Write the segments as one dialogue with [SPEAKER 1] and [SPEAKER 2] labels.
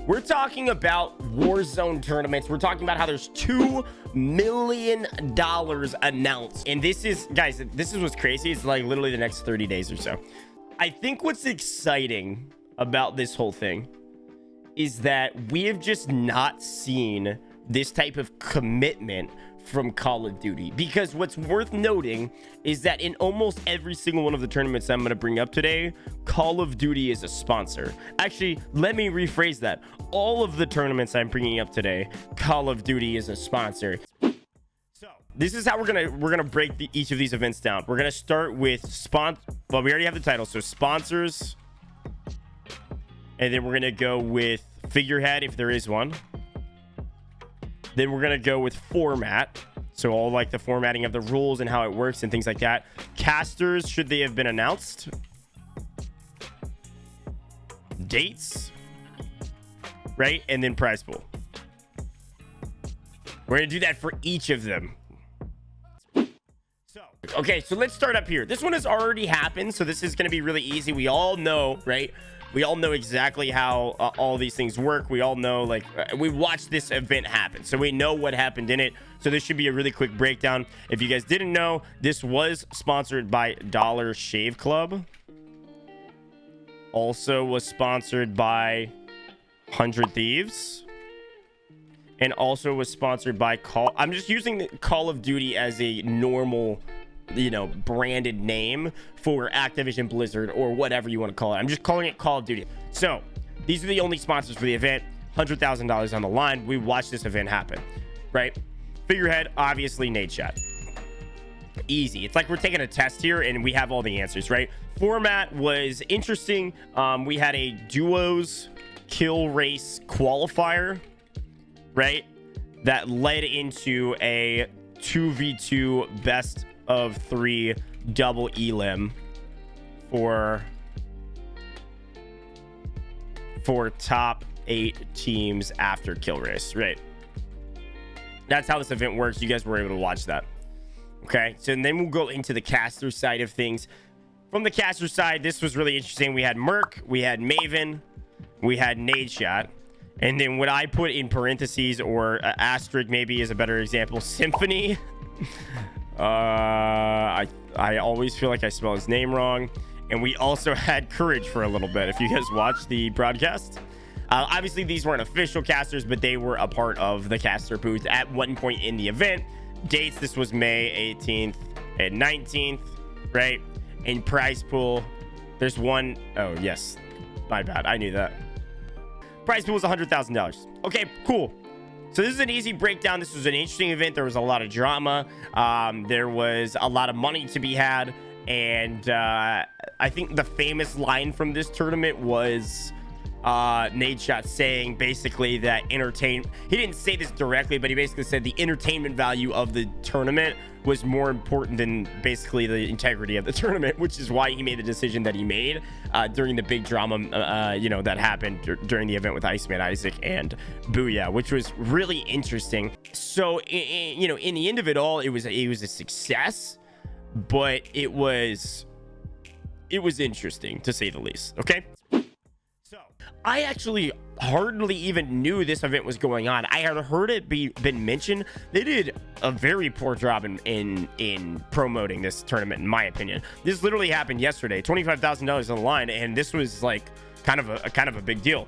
[SPEAKER 1] We're talking about Warzone tournaments. We're talking about how there's $2 million announced. And this is, guys, this is what's crazy. It's like literally the next 30 days or so. I think what's exciting about this whole thing is that we have just not seen this type of commitment from Call of Duty, because what's worth noting is that in almost every single one of the tournaments I'm going to bring up today, Call of Duty is a sponsor. Actually, let me rephrase that. All of the tournaments I'm bringing up today, Call of Duty is a sponsor. So this is how we're gonna break each of these events down. We're gonna start with well, we already have the title, so sponsors, and then we're gonna go with figurehead if there is one. Then we're going to go with format. So all like the formatting of the rules and how it works and things like that. Casters, should they have been announced? Dates. Right? And then prize pool. We're going to do that for each of them. Okay, so let's start up here. This one has already happened, so this is going to be really easy. We all know, right? We all know exactly how all these things work. We all know, like, we watched this event happen, so we know what happened in it. So this should be a really quick breakdown. If you guys didn't know, this was sponsored by Dollar Shave Club. Also was sponsored by 100 Thieves. And also was sponsored by I'm just using Call of Duty as a normal, you know, branded name for Activision Blizzard or whatever you want to call it. I'm just calling it Call of Duty. So these are the only sponsors for the event. $100,000 on the line. We watched this event happen, right? Figurehead, obviously Nadeshot. Easy. It's like we're taking a test here and we have all the answers, right? Format was interesting. We had a duos kill race qualifier, right? That led into a 2v2 best of 3 double elim for top 8 teams after kill race, right? That's how this event works. You guys were able to watch that. Okay, so then we'll go into the caster side of things. From the caster side, this was really interesting. We had Merc, we had Maven, we had Nadeshot, and then what I put in parentheses or asterisk maybe is a better example, Symphony. I always feel like I spell his name wrong. And we also had Courage for a little bit, if you guys watched the broadcast. Obviously these weren't official casters, but they were a part of the caster booth at one point in the event. Dates, this was May 18th and 19th, right? And prize pool, there's one. Oh yes, my bad, I knew that. Prize pool was $100,000. Okay, cool. So this is an easy breakdown. This was an interesting event. There was a lot of drama. There was a lot of money to be had. And I think the famous line from this tournament was Nadeshot saying basically that he didn't say this directly, but he basically said the entertainment value of the tournament was more important than basically the integrity of the tournament, which is why he made the decision that he made during the big drama, you know, that happened during the event with Iceman Isaac and Booyah, which was really interesting. So, you know, in the end of it all, it was a success, but it was interesting to say the least. Okay. So I actually hardly even knew this event was going on. I had heard it been mentioned. They did a very poor job in promoting this tournament, in my opinion. This literally happened yesterday. $25,000 on the line, and this was like kind of a big deal.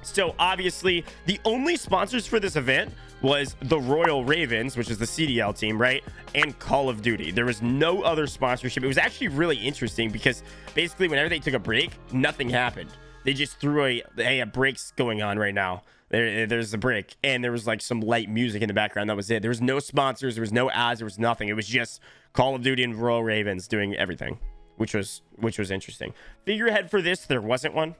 [SPEAKER 1] So obviously the only sponsors for this event was the Royal Ravens, which is the CDL team, right? And Call of Duty. There was no other sponsorship. It was actually really interesting because basically whenever they took a break, nothing happened. They just threw a break's going on right now. There's a break, and there was like some light music in the background. That was it. There was no sponsors. There was no ads. There was nothing. It was just Call of Duty and Royal Ravens doing everything, which was interesting. Figurehead for this, there wasn't one.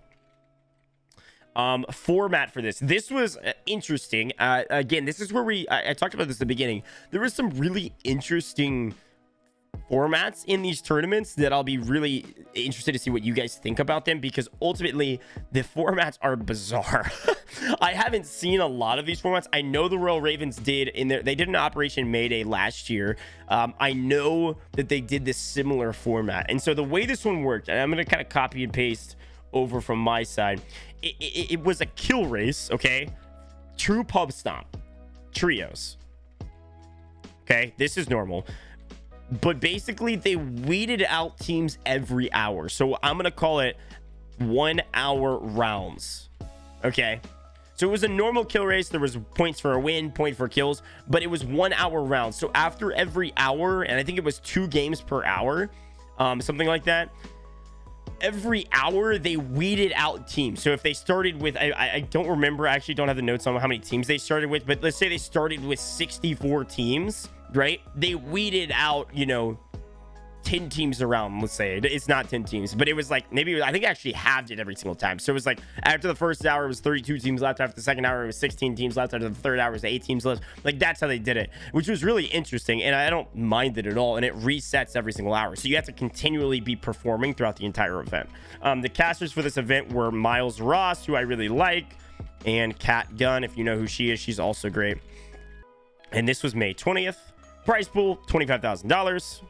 [SPEAKER 1] Format for this was interesting. Again, this is where I talked about this at the beginning. There was some really interesting formats in these tournaments that I'll be really interested to see what you guys think about them, because ultimately the formats are bizarre. I haven't seen a lot of these formats. I know the Royal Ravens did they did an Operation Mayday last year. I know that they did this similar format, and so the way this one worked, and I'm going to kind of copy and paste over from my side. It was a kill race, okay? True pub stomp. Trios. Okay, this is normal. But basically, they weeded out teams every hour. So I'm going to call it 1 hour rounds. Okay. So it was a normal kill race. There was points for a win, point for kills, but it was 1 hour rounds. So after every hour, and I think it was 2 games per hour, something like that. Every hour they weeded out teams. So if they started with, I don't remember, I actually don't have the notes on how many teams they started with, but let's say they started with 64 teams, right? They weeded out, you know, 10 teams around. Let's say it's not 10 teams, but it was like, maybe I think I actually halved it every single time. So it was like after the first hour it was 32 teams left, after the second hour it was 16 teams left, after the third hour it was 8 teams left. Like, that's how they did it, which was really interesting, and I don't mind it at all. And it resets every single hour, so you have to continually be performing throughout the entire event. The casters for this event were Miles Ross, who I really like, and Kat Gunn. If you know who she is, she's also great. And this was May 20th. Prize pool $25,000.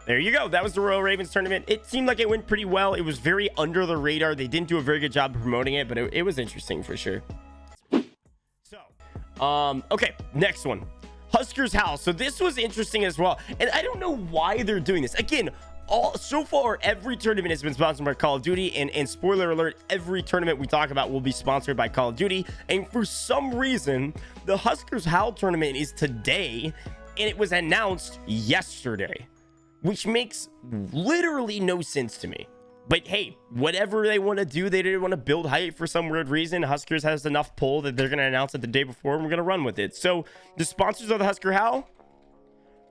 [SPEAKER 1] There you go. That was the Royal Ravens tournament. It seemed like it went pretty well. It was very under the radar. They didn't do a very good job promoting it, but it was interesting for sure. So, okay, next one. Huskers House. So this was interesting as well. And I don't know why they're doing this. Again, so far, every tournament has been sponsored by Call of Duty. And spoiler alert, every tournament we talk about will be sponsored by Call of Duty. And for some reason, the Huskers House tournament is today, and it was announced yesterday, which makes literally no sense to me. But hey, whatever they want to do, they didn't want to build hype for some weird reason. Huskers has enough pull that they're going to announce it the day before, and we're going to run with it. So the sponsors of the Husker Howl,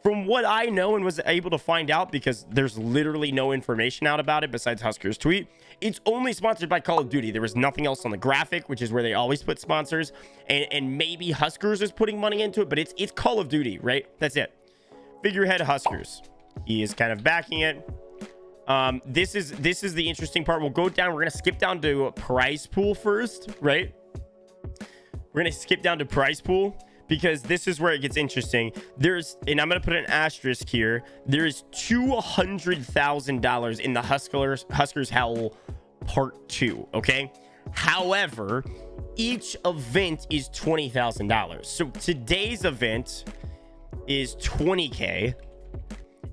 [SPEAKER 1] from what I know and was able to find out, because there's literally no information out about it besides Huskers tweet, it's only sponsored by Call of Duty. There was nothing else on the graphic, which is where they always put sponsors, and maybe Huskers is putting money into it, but it's Call of Duty, right? That's it. Figurehead Huskers. He is kind of backing it. This is the interesting part. We'll go down. We're gonna skip down to prize pool first, right? We're gonna skip down to prize pool because this is where it gets interesting. And I'm gonna put an asterisk here. There is $200,000 in the Huskers Howl Part 2. Okay. However, each event is $20,000. So today's event is $20K.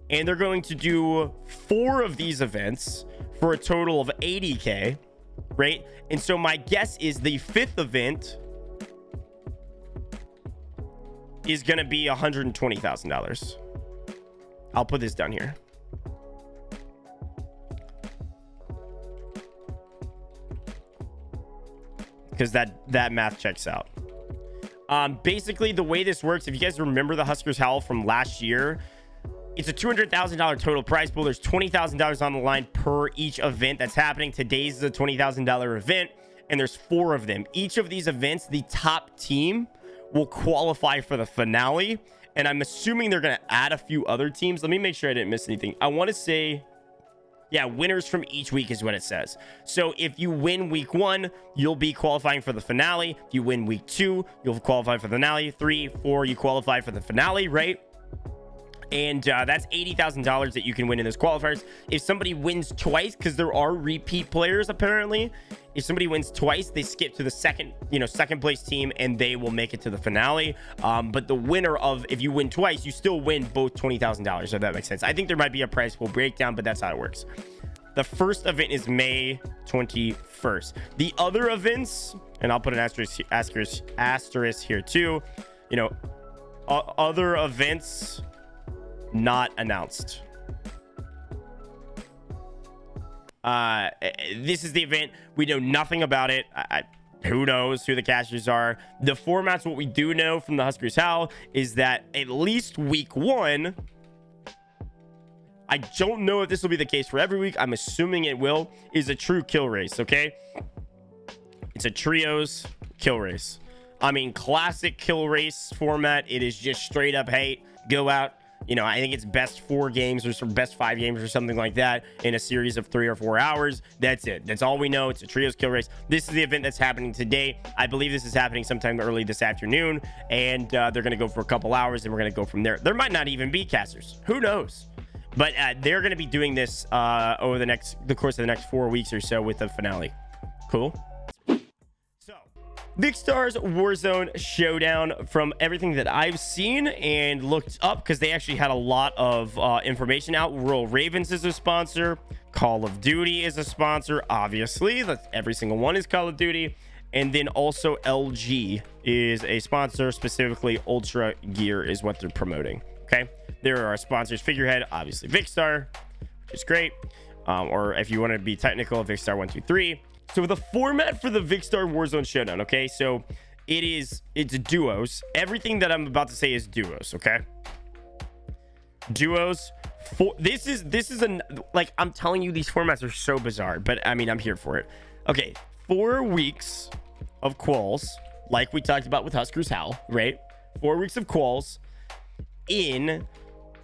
[SPEAKER 1] And they're going to do 4 of these events for a total of $80K, right? And so my guess is the 5th event is going to be $120,000. I'll put this down here. Because that math checks out. Basically, the way this works, if you guys remember the Huskers Howl from last year, it's a $200,000 total prize pool. There's $20,000 on the line per each event that's happening. Today's is a $20,000 event, and there's 4 of them. Each of these events, the top team will qualify for the finale, and I'm assuming they're going to add a few other teams. Let me make sure I didn't miss anything. I want to say, yeah, winners from each week is what it says. So if you win week 1, you'll be qualifying for the finale. If you win week 2, you'll qualify for the finale. 3, 4, you qualify for the finale, right? And that's $80,000 that you can win in those qualifiers. If somebody wins twice, because there are repeat players apparently, if somebody wins twice, they skip to the second place team, and they will make it to the finale. But the winner of, if you win twice, you still win both $20,000. If that makes sense. I think there might be a prize pool breakdown, but that's how it works. The first event is May 21st. The other events, and I'll put an asterisk here too. You know, other events not announced. This is the event. We know nothing about it. Who knows who the casters are? The formats, what we do know from the Huskers Howl is that at least week 1, I don't know if this will be the case for every week. I'm assuming it will, is a true kill race. Okay. It's a trios kill race. I mean, classic kill race format. It is just straight up, hey, go out. You know, I think it's best 4 games or some best 5 games or something like that in a series of 3 or 4 hours. That's it. That's all we know. It's a trios kill race. This is the event that's happening today. I believe this is happening sometime early this afternoon, and they're going to go for a couple hours, and we're going to go from there. There might not even be casters. Who knows? But they're going to be doing this over the course of the next 4 weeks or so with the finale. Cool. So, Vikstars Warzone Showdown, from everything that I've seen and looked up, because they actually had a lot of information out. Royal Ravens is a sponsor. Call of Duty is a sponsor. Obviously, every single one is Call of Duty. And then also LG is a sponsor. Specifically, Ultra Gear is what they're promoting. Okay. There are sponsors. Figurehead, obviously Vicstar, which is great. Or if you want to be technical, Vicstar 123. So the format for the Vikstars Warzone Showdown, okay? So it's duos. Everything that I'm about to say is duos, okay? Duos. This is like, I'm telling you, these formats are so bizarre, but I mean, I'm here for it. Okay, 4 weeks of quals, like we talked about with Huskers Hal, right? 4 weeks of quals in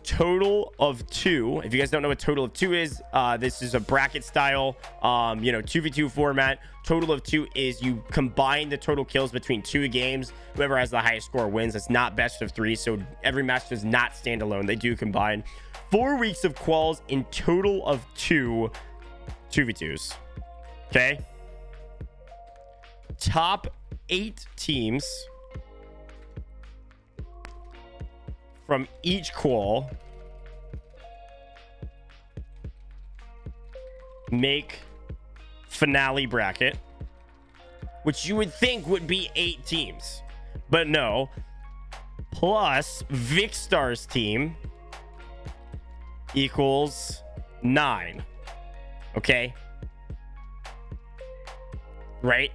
[SPEAKER 1] total of 2. If you guys don't know what total of 2 is, this is a bracket style 2v2 format. Total of 2 is you combine the total kills between 2 games. Whoever has the highest score wins. It's not best of 3, so every match does not stand alone. They do combine. 4 weeks of quals in total of 2 2v2s. Okay, top 8 teams from each qual make finale bracket, which you would think would be 8 teams, but no, plus Vikstars team equals 9. Okay, right?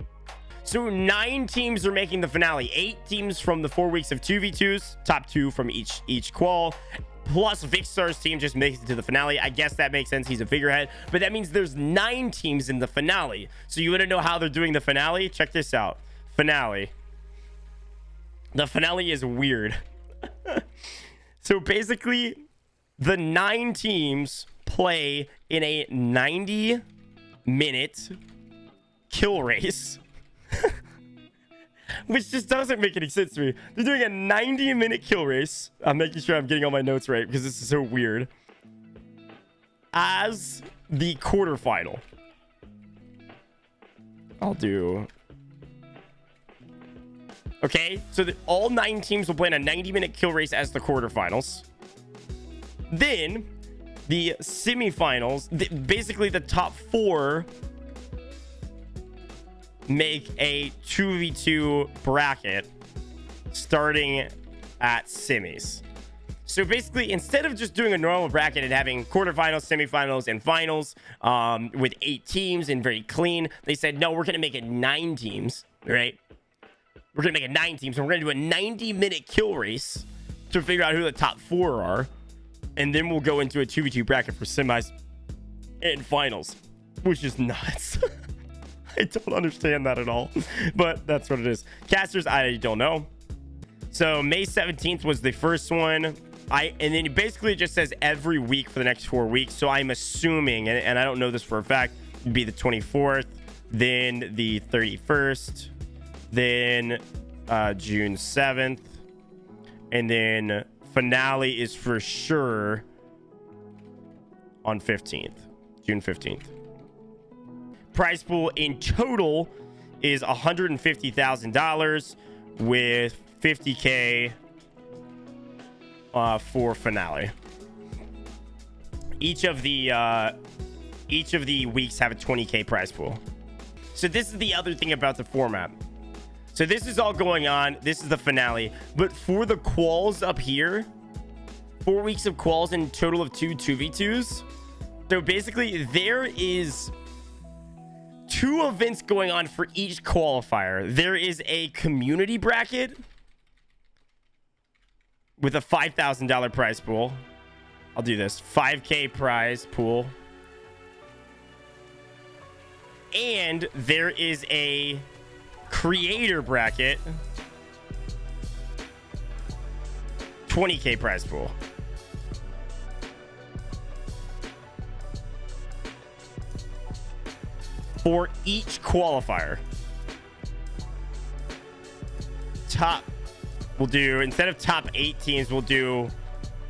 [SPEAKER 1] So 9 teams are making the finale. 8 teams from the 4 weeks of 2v2s, top 2 from each qual, plus Vikstars team just makes it to the finale. I guess that makes sense. He's a figurehead, but that means there's 9 teams in the finale. So you want to know how they're doing the finale? Check this out. Finale. The finale is weird. So basically, the 9 teams play in a 90-minute kill race. Which just doesn't make any sense to me. They're doing a 90-minute kill race. I'm making sure I'm getting all my notes right because this is so weird. As the quarterfinal. I'll do... Okay, so all 9 teams will play in a 90-minute kill race as the quarterfinals. Then, the semifinals, basically the top 4... make a 2v2 bracket starting at semis. So basically, instead of just doing a normal bracket and having quarterfinals, semifinals, and finals with 8 teams and very clean, they said, no, we're going to make it 9 teams, right? We're going to make it 9 teams, and we're going to do a 90-minute kill race to figure out who the top 4 are, and then we'll go into a 2v2 bracket for semis and finals, which is nuts. I don't understand that at all, but that's what it is. Casters, I don't know. So May 17th was the first one. And then it basically just says every week for the next 4 weeks. So I'm assuming, and I don't know this for a fact, it'd be the 24th, then the 31st, then June 7th, and then finale is for sure on 15th, June 15th. Prize pool in total is $150,000 with $50K for finale. Each of the weeks have a $20K prize pool. So this is the other thing about the format. So this is all going on. This is the finale, but for the quals up here, 4 weeks of quals in total of 2 2v2s. So basically, there is 2 events going on for each qualifier. There is a community bracket with a $5,000 prize pool. I'll do this. 5K prize pool. And there is a creator bracket. 20K prize pool. For each qualifier. We'll do, instead of top 8 teams, we'll do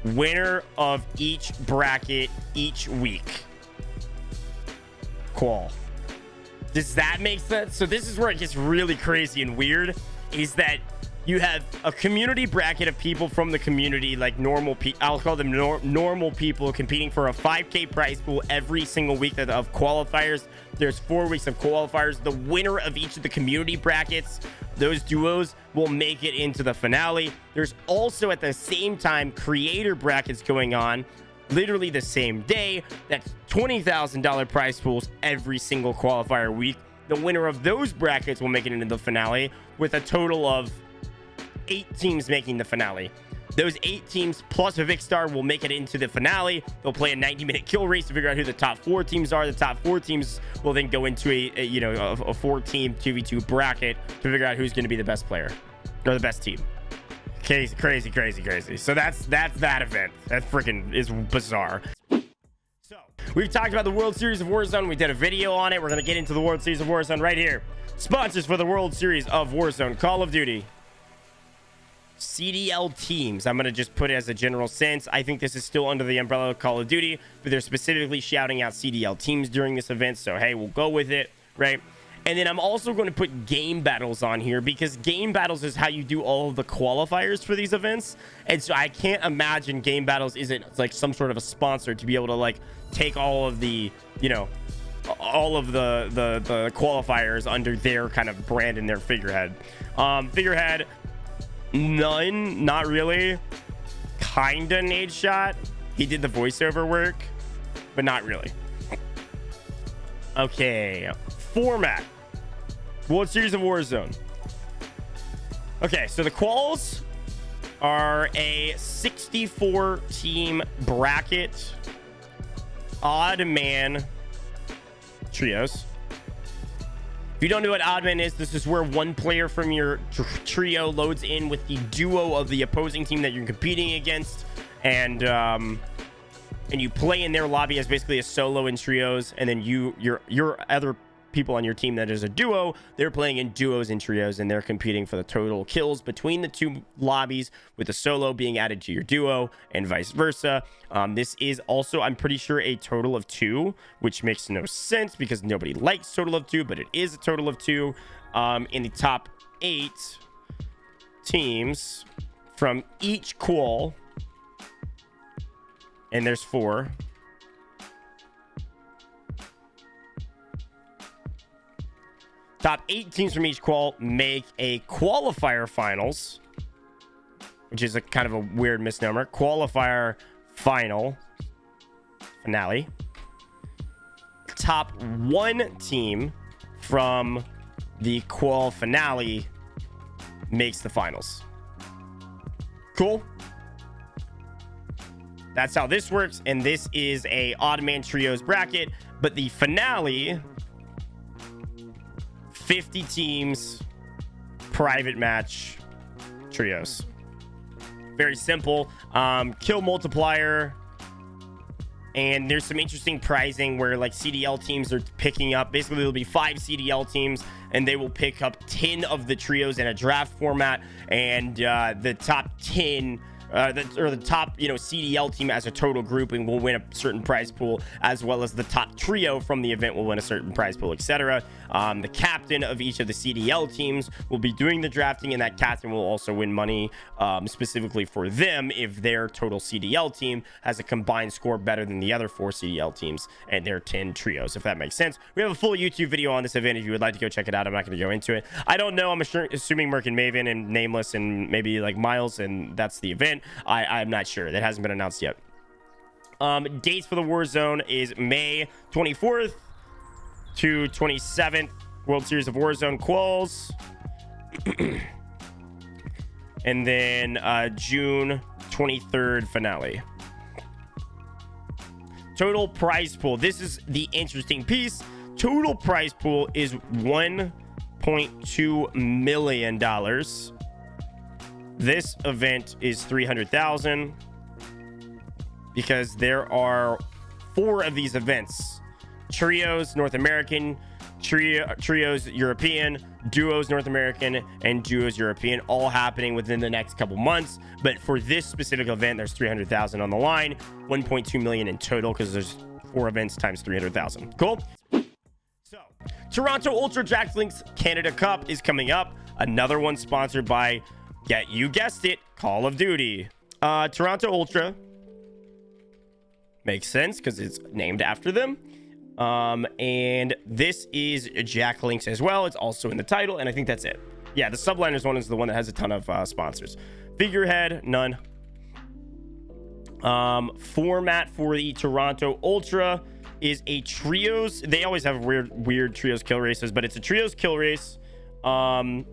[SPEAKER 1] winner of each bracket each week. Qual. Does that make sense? So this is where it gets really crazy and weird, is that you have a community bracket of people from the community, like normal people. I'll call them normal people, competing for a 5K prize pool every single week of qualifiers. There's 4 weeks of qualifiers. The winner of each of the community brackets, those duos, will make it into the finale. There's also at the same time creator brackets going on, literally the same day. That's $20,000 prize pools every single qualifier week. The winner of those brackets will make it into the finale, with a total of 8 teams making the finale. Those 8 teams plus a Vicstar will make it into the finale. They'll play a 90-minute kill race to figure out who the top 4 teams are. The top 4 teams will then go into a 4-team 2v2 bracket to figure out who's going to be the best player or the best team. Crazy. So that's that event. That freaking is bizarre. So we've talked about the World Series of Warzone. We did a video on it. We're going to get into the World Series of Warzone right here. Sponsors for the World Series of Warzone: Call of Duty. CDL teams. I'm going to just put it as a general sense. I think this is still under the umbrella of Call of Duty, but they're specifically shouting out CDL teams during this event. So, hey, we'll go with it, right? And then I'm also going to put game battles on here, because game battles is how you do all of the qualifiers for these events. And so I can't imagine game battles isn't like some sort of a sponsor to be able to like take all of the, all of the qualifiers under their kind of brand and their figurehead. Figurehead, none, not really. Kinda Nade Shot. He did the voiceover work, but not really. Okay, format: World Series of Warzone. Okay, so the quals are a 64 team bracket, odd man trios. If you don't know what odd man is, this is where one player from your trio loads in with the duo of the opposing team that you're competing against, and you play in their lobby as basically a solo in trios, and then your other people on your team that is a duo, they're playing in duos and trios, and they're competing for the total kills between the 2 lobbies, with the solo being added to your duo and vice versa. This is also, I'm pretty sure, a total of 2, which makes no sense because nobody likes total of 2, but it is a total of 2. In the top 8 teams from each qual, and there's 4. Top 8 teams from each qual make a qualifier finals, which is a kind of a weird misnomer. Qualifier finale. Top 1 team from the qual finale makes the finals. Cool. That's how this works, and this is a odd man trios bracket, but the finale, 50 teams, private match trios. Very simple. Kill multiplier, and there's some interesting pricing where like CDL teams are picking up. Basically, there'll be 5 CDL teams, and they will pick up 10 of the trios in a draft format, and the top 10 the top CDL team as a total grouping will win a certain prize pool, as well as the top trio from the event will win a certain prize pool, etc. The captain of each of the CDL teams will be doing the drafting, and that captain will also win money specifically for them if their total CDL team has a combined score better than the other 4 CDL teams and their 10 trios, if that makes sense. We have a full YouTube video on this event if you would like to go check it out. I'm not going to go into it. I don't know. I'm assuming Merc and Maven and Nameless and maybe like Miles, and that's the event. I'm not sure. That hasn't been announced yet. Dates for the Warzone is May 24th to 27th. World Series of Warzone quals. And then June 23rd finale. Total prize pool. This is the interesting piece. Total prize pool is $1.2 million. This event is 300,000 because there are 4 of these events: trios North American, trios European, duos North American, and duos European, all happening within the next couple months. But for this specific event, there's 300,000 on the line, 1.2 million in total, because there's 4 events times 300,000. Cool. So Toronto Ultra Jack Links Canada Cup is coming up. Another one sponsored by, you guessed it, Call of Duty. Toronto Ultra makes sense because it's named after them. And this is Jack Links as well. It's also in the title, and I think that's it. Yeah, the Subliners one is the one that has a ton of sponsors. Figurehead, none. Format for the Toronto Ultra is a trios. They always have weird trios kill races, but it's a trios kill race. Qual.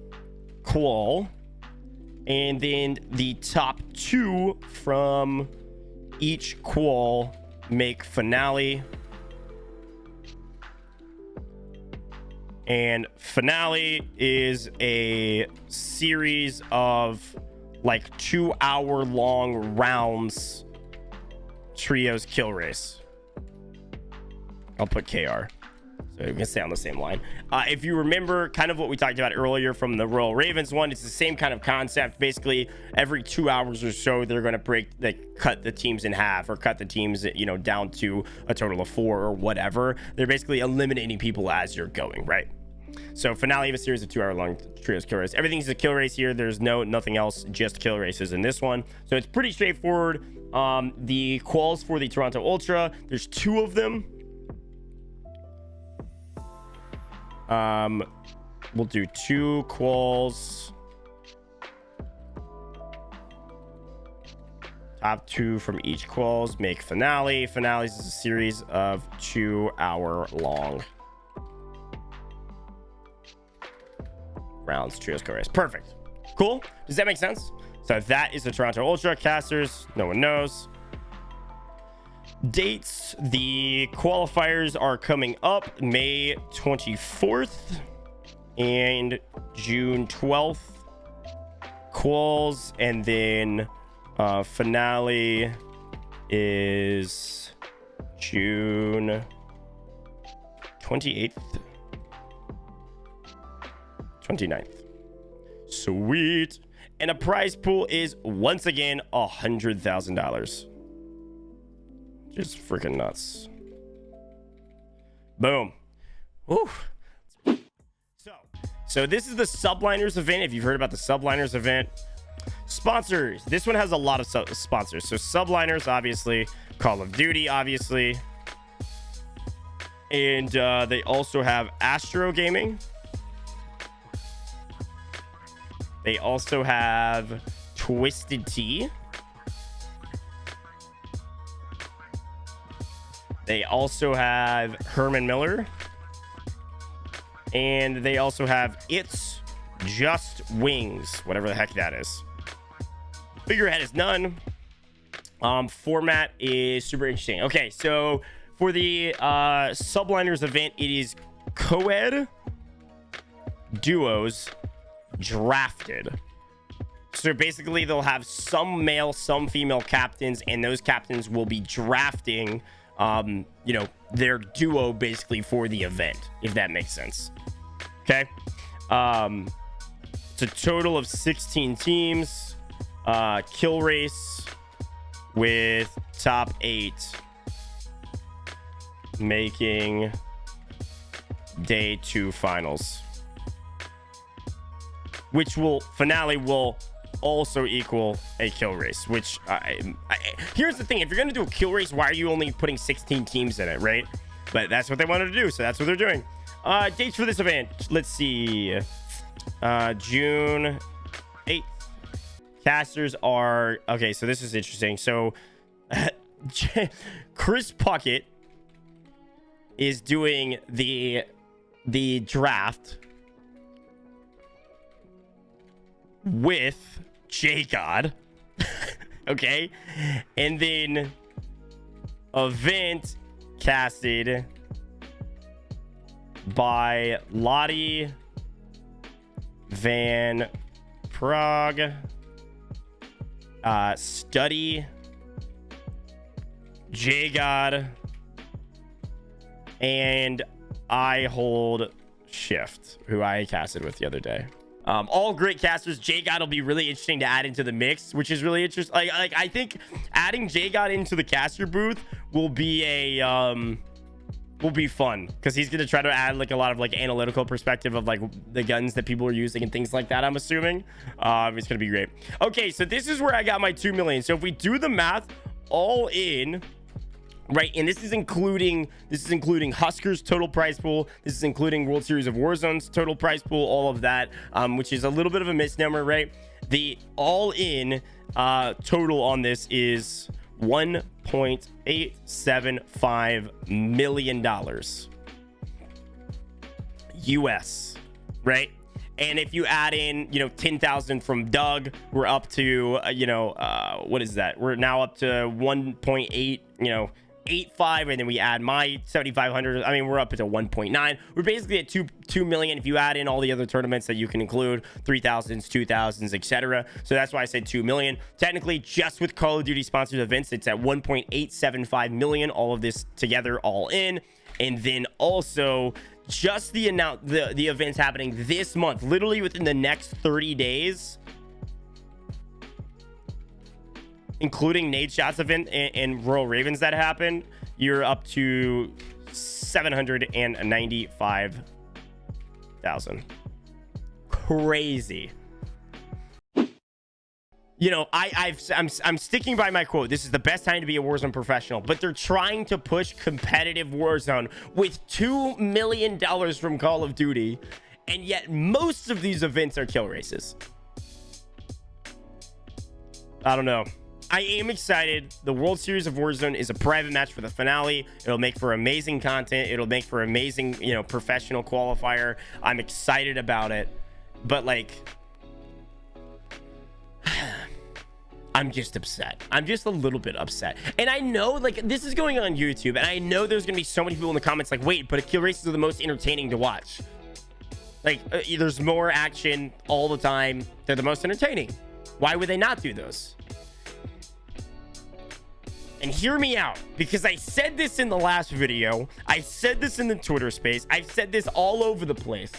[SPEAKER 1] And then the top 2 from each qual make finale. And finale is a series of like 2-hour-long rounds trios kill race. I'll put KR so we can stay on the same line. If you remember kind of what we talked about earlier from the Royal Ravens one, it's the same kind of concept. Basically, every 2 hours or so, they're going to cut the teams in half, or cut the teams, down to a total of 4 or whatever. They're basically eliminating people as you're going, right? So finale of a series of 2-hour-long trios kill race. Everything's a kill race here. There's nothing else, just kill races in this one. So it's pretty straightforward. The quals for the Toronto Ultra, there's 2 of them. We'll do 2 quals. Top 2 from each quals make finale. Finales is a series of 2-hour-long rounds trios kill race. Perfect. Cool. Does that make sense? So that is the Toronto Ultra. Casters, no one knows. Dates, the qualifiers are coming up May 24th and June 12th. Quals, and then finale is June 28th, 29th. Sweet. And a prize pool is once again $100,000. Just freaking nuts. Boom. Woo. So this is the Subliners event. If you've heard about the Subliners event, sponsors. This one has a lot of sponsors. So Subliners, obviously. Call of Duty, obviously. And they also have Astro Gaming. They also have Twisted Tea. They also have Herman Miller. And they also have It's Just Wings, whatever the heck that is. Figurehead is none. Format is super interesting. Okay, so for the Subliners event, it is co-ed duos drafted. So basically, they'll have some male, some female captains, and those captains will be drafting their duo basically for the event, if that makes sense. Okay. It's a total of 16 teams. Kill race with top 8 making day 2 finals, which finale will also equal a kill race, which here's the thing. If you're going to do a kill race, why are you only putting 16 teams in it, right? But that's what they wanted to do, so that's what they're doing. Dates for this event. Let's see. June 8th. Casters are... Okay, so this is interesting. So, Chris Puckett is doing the draft with Gojj. Okay. And then event casted by Lottie Van Prague, Study, Gojj, and I hold Shift, who I casted with the other day. All great casters. Gojj will be really interesting to add into the mix, which is really interesting. Like I think adding Gojj into the caster booth will be a will be fun because he's going to try to add like a lot of like analytical perspective of like the guns that people are using and things like that. I'm assuming it's going to be great. Okay, so this is where I got my 2 million. So if we do the math all in, right, and this is including Huskers total prize pool, this is including World Series of Warzone's total prize pool, all of that, which is a little bit of a misnomer, right? The all-in total on this is $1.875 million US, right? And if you add in, 10,000 from Doug, we're up to, what is that? We're now up to 1.8, 85, and then we add my 7,500. I mean, we're up to 1.9. We're basically at 2 million if you add in all the other tournaments that you can include, 3,000s, 2,000s, etc. So that's why I said 2 million. Technically, just with Call of Duty sponsored events, it's at 1.875 million. All of this together, all in, and then also just the events happening this month, literally within the next 30 days. Including Nade Shots event and Royal Ravens that happened, you're up to 795,000. Crazy. I'm sticking by my quote. This is the best time to be a Warzone professional, but they're trying to push competitive Warzone with $2 million from Call of Duty, and yet most of these events are kill races. I don't know. I am excited. The World Series of Warzone is a private match for the finale. It'll make for amazing content. It'll make for amazing, professional qualifier. I'm excited about it. But like, I'm just upset. I'm just a little bit upset. And I know like this is going on YouTube, and I know there's gonna be so many people in the comments like, wait, but kill races are the most entertaining to watch. Like there's more action all the time. They're the most entertaining. Why would they not do those? And hear me out, because I said this in the last video. I said this in the Twitter space. I've said this all over the place.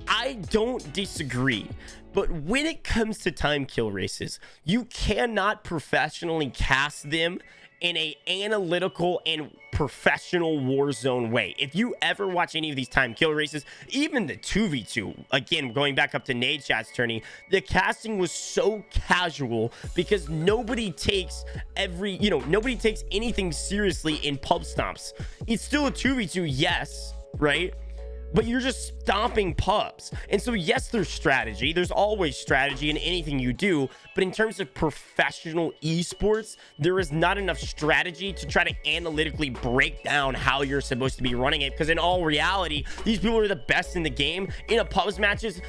[SPEAKER 1] I don't disagree. But when it comes to time kill races, you cannot professionally cast them in a analytical and professional Warzone way. If you ever watch any of these time kill races, even the 2v2, again, going back up to Nade Shots tourney, the casting was so casual because nobody takes nobody takes anything seriously in pub stomps. It's still a 2v2, yes, right? But you're just stomping pubs. And so yes, there's strategy. There's always strategy in anything you do. But in terms of professional esports, there is not enough strategy to try to analytically break down how you're supposed to be running it. Because in all reality, these people are the best in the game. In a pubs matches,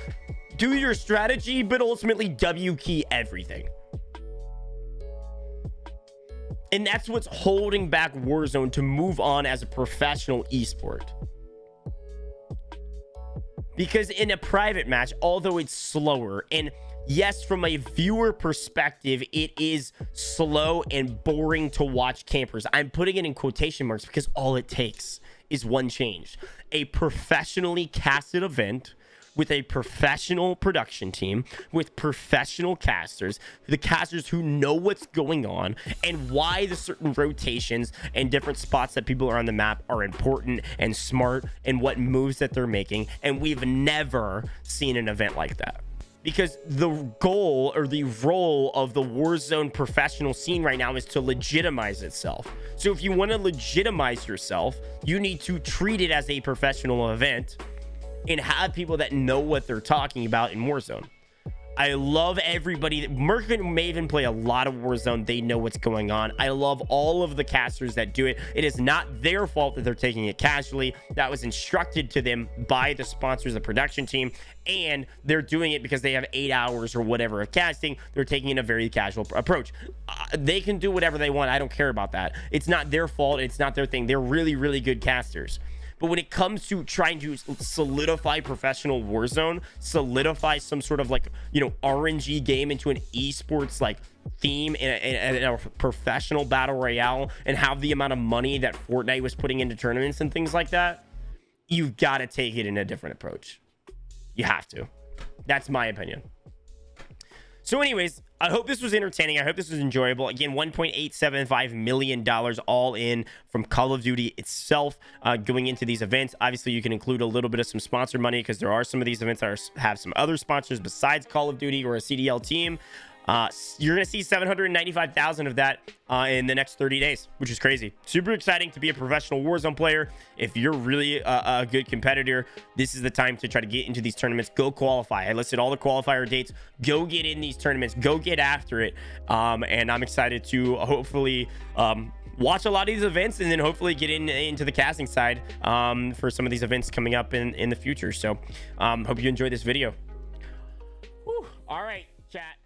[SPEAKER 1] do your strategy, but ultimately W key everything. And that's what's holding back Warzone to move on as a professional esport. Because in a private match, although it's slower, and yes, from a viewer perspective, it is slow and boring to watch campers. I'm putting it in quotation marks because all it takes is one change. A professionally casted event with a professional production team, with professional casters, the casters who know what's going on and why the certain rotations and different spots that people are on the map are important and smart and what moves that they're making. And we've never seen an event like that. Because the goal or the role of the Warzone professional scene right now is to legitimize itself. So if you want to legitimize yourself, you need to treat it as a professional event and have people that know what they're talking about in Warzone. I love everybody. Merc and Maven play a lot of Warzone. They know what's going on. I love all of the casters that do it. It is not their fault that they're taking it casually. That was instructed to them by the sponsors, the production team, and they're doing it because they have 8 hours or whatever of casting. They're taking in a very casual approach. They can do whatever they want. I don't care about that. It's not their fault. It's not their thing. They're really, really good casters. But when it comes to trying to solidify professional Warzone, solidify some sort of like, RNG game into an esports like theme and a professional battle royale and have the amount of money that Fortnite was putting into tournaments and things like that, you've got to take it in a different approach. You have to. That's my opinion. So anyways, I hope this was entertaining. I hope this was enjoyable. Again, $1.875 million all in from Call of Duty itself going into these events. Obviously, you can include a little bit of some sponsor money because there are some of these events that have some other sponsors besides Call of Duty or a CDL team. You're going to see 795,000 of that in the next 30 days, which is crazy. Super exciting to be a professional Warzone player. If you're really a good competitor, this is the time to try to get into these tournaments. Go qualify. I listed all the qualifier dates. Go get in these tournaments. Go get after it. And I'm excited to hopefully watch a lot of these events and then hopefully get into the casting side for some of these events coming up in the future. So hope you enjoyed this video. Whew. All right, chat.